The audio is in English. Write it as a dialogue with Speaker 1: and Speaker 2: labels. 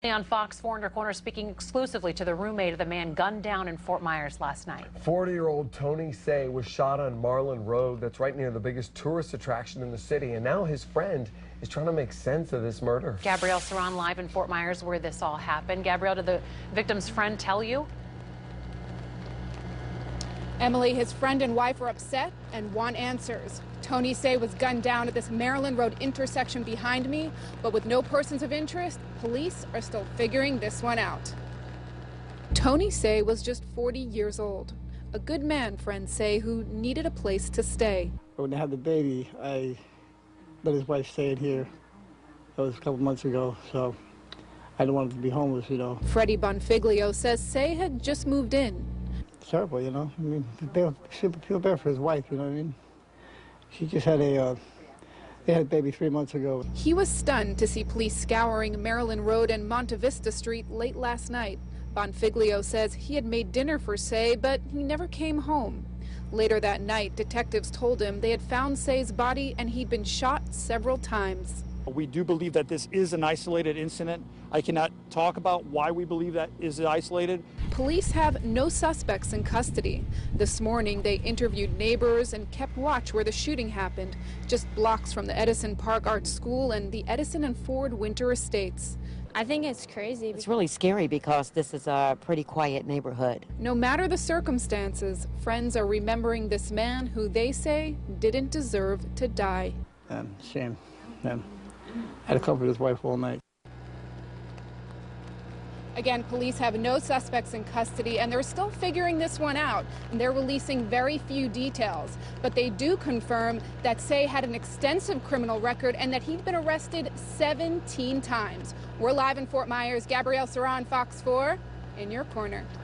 Speaker 1: On Fox 4 in your corner, speaking exclusively to the roommate of the man gunned down in Fort Myers last night.
Speaker 2: 40-year-old Tony Say was shot on Marlin Road. That's right near the biggest tourist attraction in the city. And now his friend is trying to make sense of this murder.
Speaker 1: Gabrielle Saran live in Fort Myers where this all happened. Gabrielle, did the victim's friend tell you?
Speaker 3: Emily, his friend and wife are upset and want answers. Tony Say was gunned down at this Maryland Road intersection behind me, but with no persons of interest, police are still figuring this one out. Tony Say was just 40 years old. A good man, friends say, who needed a place to stay.
Speaker 4: When they had the baby, I let his wife stay in here. That was a couple months ago, so I didn't want him to be homeless, you know.
Speaker 3: Freddie Bonfiglio says Say had just moved in.
Speaker 4: It's terrible, you know. I mean, feel bad for his wife, you know what I mean? She just had they had a baby 3 months ago.
Speaker 3: He was stunned to see police scouring Maryland Road and Monte Vista Street late last night. Bonfiglio says he had made dinner for Say, but he never came home. Later that night, detectives told him they had found Say's body and he'd been shot several times.
Speaker 5: We do believe that this is an isolated incident. I cannot talk about why we believe that is isolated.
Speaker 3: Police have no suspects in custody. This morning, they interviewed neighbors and kept watch where the shooting happened, just blocks from the Edison Park Art School and the Edison and Ford Winter Estates.
Speaker 6: I think it's crazy.
Speaker 7: It's really scary because this is a pretty quiet neighborhood.
Speaker 3: No matter the circumstances, friends are remembering this man who they say didn't deserve to die.
Speaker 4: Shame. I had to comfort his wife all night.
Speaker 3: Again, police have no suspects in custody, and they're still figuring this one out. And they're releasing very few details. But they do confirm that Say had an extensive criminal record and that he'd been arrested 17 times. We're live in Fort Myers. Gabrielle Saran, Fox 4, in your corner.